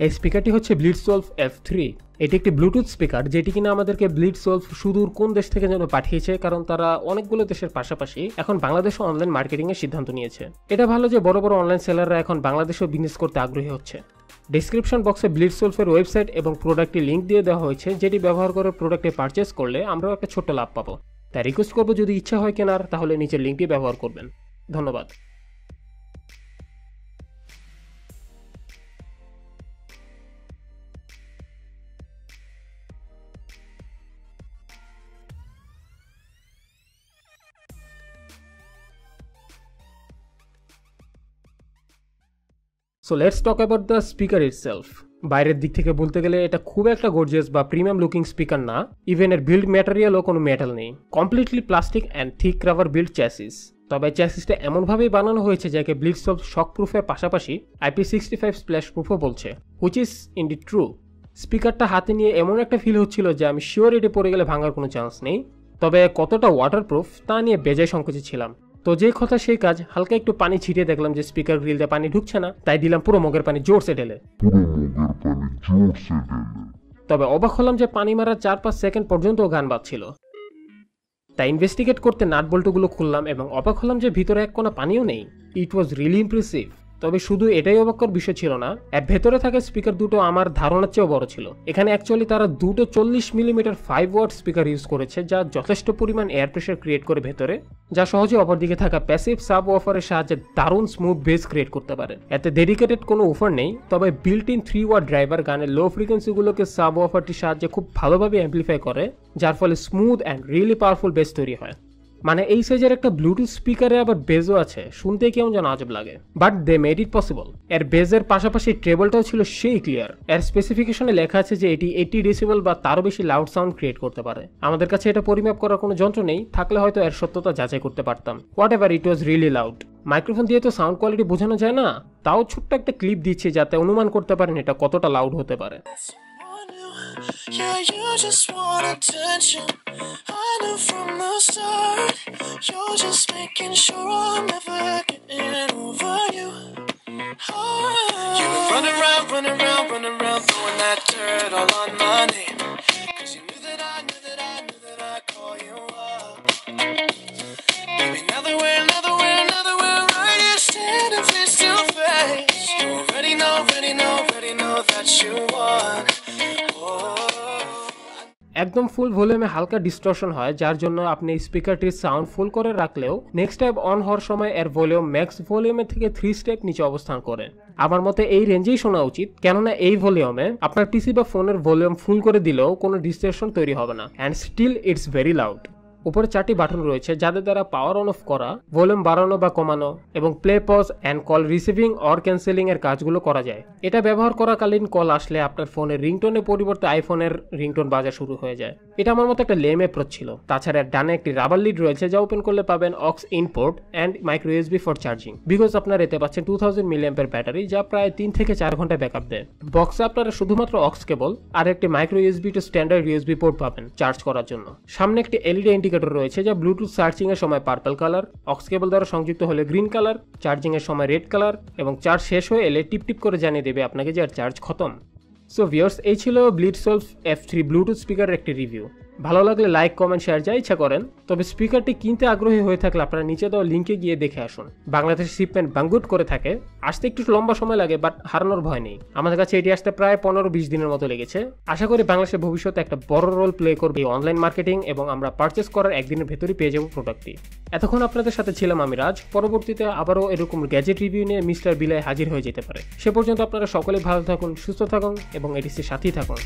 এই স্পিকারটি হচ্ছে ব্লিটজওলফ F3। এটি একটি ব্লুটুথ স্পিকার যেটি কিনা আমাদেরকে ব্লিটজওলফ সুদূর কোন দেশ থেকে যেন পাঠিয়েছে, কারণ তারা অনেকগুলো দেশের পাশাপাশি এখন বাংলাদেশে অনলাইন মার্কেটিং এর সিদ্ধান্ত নিয়েছে। এটা ভালো যে বড় বড় অনলাইন সেলাররা এখন বাংলাদেশেও বিজনেস করতে আগ্রহী হচ্ছে। ডেসক্রিপশন বক্সে ব্লিটজওলফের ওয়েবসাইট এবং প্রোডাক্টের লিঙ্ক দিয়ে দেওয়া হয়েছে, যেটি ব্যবহার করে প্রোডাক্টে পারচেস করলে আমরাও একটা ছোট্ট লাভ পাবো। তাই রিকোয়েস্ট করবো যদি ইচ্ছা হয় কেনার তাহলে নিচের লিঙ্কটি ব্যবহার করবেন। ধন্যবাদ। So let's talk about the speaker itself. বাইরের দিক থেকে বলতে গেলে এটা খুব একটা গর্জিয়াস বা প্রিমিয়াম লুকিং স্পিকার না। ইভেন এর বিল্ড ম্যাটেরিয়ালও কোনো মেটাল নেই, completely plastic and thick rubber build chassis. তবে চ্যাসিসটা এমনভাবেই বানানো হয়েছে যাকে ব্লিটজওলফ শক প্রুফের পাশাপাশি IP65 স্প্ল্যাশ প্রুফও বলছে, হুইচ ইজ ইনডিড ট্রু। স্পিকারটা হাতে নিয়ে এমন একটা ফিল হচ্ছিল যে আমি শিওর এটি পড়ে গেলে ভাঙার কোনো চান্স নেই। তবে কতটা ওয়াটারপ্রুফ তা নিয়ে বেজায় সংকোচে ছিলাম। তো যে কথা সেই কাজ, হালকা একটু পানি ছিটিয়ে দেখলাম যে স্পিকার গ্রিল দিয়ে পানি ঢুকছে না, তাই দিলাম পুরো মগের পানি জোরসে ঢেলে। তবে অবাক হলাম যে পানি মারার 4-5 সেকেন্ড পর্যন্ত গান বাজছিল। তাই ইনভেস্টিগেট করতে নাট বল্টুগুলো খুললাম এবং অবাক হলাম যে ভিতরে এক কোনা পানিও নেই। ইট ওয়াজ রিয়েলি ইমপ্রেসিভ। তবে শুধু এটাই অবাককর বিষয় ছিল না, এর ভেতরে থাকা স্পিকার দুটো আমার ধারণার চেয়েও বড় ছিল। এখানে অ্যাকচুয়ালি তারা দুটো 40 মিলিমিটার 5 ওয়াট স্পিকার ইউজ করেছে, যা যথেষ্ট পরিমাণ এয়ার প্রেশার ক্রিয়েট করে ভেতরে, যা সহজে অপরদিকে থাকা প্যাসিভ সাব ওয়াফারের সাহায্যে দারুণ স্মুথ বেস ক্রিয়েট করতে পারে। এতে ডেডিকেটেড কোনো ওফার নেই, তবে বিল্ট ইন 3 ওয়াট ড্রাইভার গানের লো ফ্রিকোয়েন্সিগুলোকে সাব ওয়াফারটির সাহায্যে খুব ভালোভাবে অ্যাম্প্লিফাই করে, যার ফলে smooth and really powerful base তৈরি হয়। মানে এই সাইজের একটা ব্লুটুথ স্পিকারে আবার বেজও আছে, শুনতে কেমন যেন আজব লাগে, but they made it possible. এর বেজের পাশাপাশি ট্রেবলটাও ছিল সেই ক্লিয়ার। এর স্পেসিফিকেশনে লেখা আছে যে এটি 80 ডেসিবেল বা তারও বেশি লাউড সাউন্ড ক্রিয়েট করতে পারে। আমাদের কাছে এটা পরিমাপ করার কোনো যন্ত্র নেই, থাকলে হয়তো এর সত্যতা যাচাই করতে পারতাম। What ever, it was really loud. Microphone দিয়ে তো সাউন্ড কোয়ালিটি বোঝানো যায় না, তাও ছোট্ট একটা ক্লিপ দিচ্ছে যাতে অনুমান করতে পারেন এটা কতটা লাউড হতে পারে। Yeah, you just want attention. I knew from the start. You're just making sure I'm never getting over you. You've been running around, throwing that dirt all on my name. 'Cause you knew that I'd call you up. Baby, now that we're right here standing face to face, you already know that you won. একদম ফুল ভলিউমে হালকা distortion হয়, যার জন্য আপনি স্পিকারটির sound ফুল করে রাখলেও next time on হওয়ার সময় এর ভলিউম ম্যাক্স ভলিউমের থেকে 3 স্টেপ নিচে অবস্থান করে। আমার মতে এই রেঞ্জেই শোনা উচিত, কেননা এই ভলিউমে আপনার পিসি বা ফোনের ভলিউম ফুল করে দিলেও কোনো ডিস্টরশন তৈরি হবে না, and still it's very loud. উপরে 4টি বাটন রয়েছে যাদের দ্বারা পাওয়ার অন অফ করা, ভলিউম বাড়ানো বা কমানো এবং play pause and call receiving or cancelling এর কাজগুলো করা যায়। এটা ব্যবহার করাকালীন কল আসলে আপনার ফোনের রিংটোনের পরিবর্তে আইফোনের রিংটোন বাজা শুরু হয়ে যায়। এটা আমার মতো একটা লেম অ্যাপ্রোচ ছিল। তাছাড়া ডানে একটি রাবার লিড রয়েছে যা ওপেন করলে পাবেন aux in port and micro USB for charging, because আপনারা এতে পাচ্ছেন 2000 মিলিঅ্যাম্পিয়ার ব্যাটারি, যা প্রায় 3 থেকে 4 ঘন্টা ব্যাকআপ দেয়। বক্সে আপনারা শুধুমাত্র অক্স কেবল আর একটি micro USB to standard USB port পাবেন চার্জ করার জন্য। সামনে একটি এলইডি ইন্ডিকেটর রয়েছে যা ব্লুটুথ সার্চিং এর সময় পার্পল কালার, অক্স কেবল দ্বারা সংযুক্ত হলে গ্রিন কালার, চার্জিং এর সময় রেড কালার এবং চার্জ শেষ হয়ে এলে টিপ টিপ করে জানিয়ে দেবে আপনাকে যে আর চার্জ খতম। সো ভিউয়ার্স, এই ছিল ব্লিটজওলফ F3 ব্লুটুথ স্পিকারের একটি রিভিউ। ভালো লাগলে লাইক, কমেন্ট, শেয়ার যা ইচ্ছা করেন। তবে স্পিকারটি কিনতে আগ্রহী হয়ে থাকলে আপনারা নিচে দেওয়া লিঙ্কে গিয়ে দেখে আসুন। বাংলাদেশ শিপমেন্ট বাঙ্গুট করে থাকে, আসতে একটু লম্বা সময় লাগে, বাট হারানোর ভয় নেই। আমাদের কাছে এটি আসতে প্রায় 15-20 দিনের মতো লেগেছে। আশা করি বাংলাদেশের ভবিষ্যতে একটা বড় রোল প্লে করবে এই অনলাইন মার্কেটিং এবং আমরা পারচেস করার একদিনের ভেতরই পেয়ে যাবো প্রোডাক্টটি। এতক্ষণ আপনাদের সাথে ছিলাম আমি রাজ। পরবর্তীতে আবারও এরকম গ্যাজেট রিভিউ নিয়ে মিস্টার বিলাই হাজির হয়ে যেতে পারে। সে পর্যন্ত আপনারা সকলে ভালো থাকুন, সুস্থ থাকুন এবং এটিসির সাথেই থাকুন।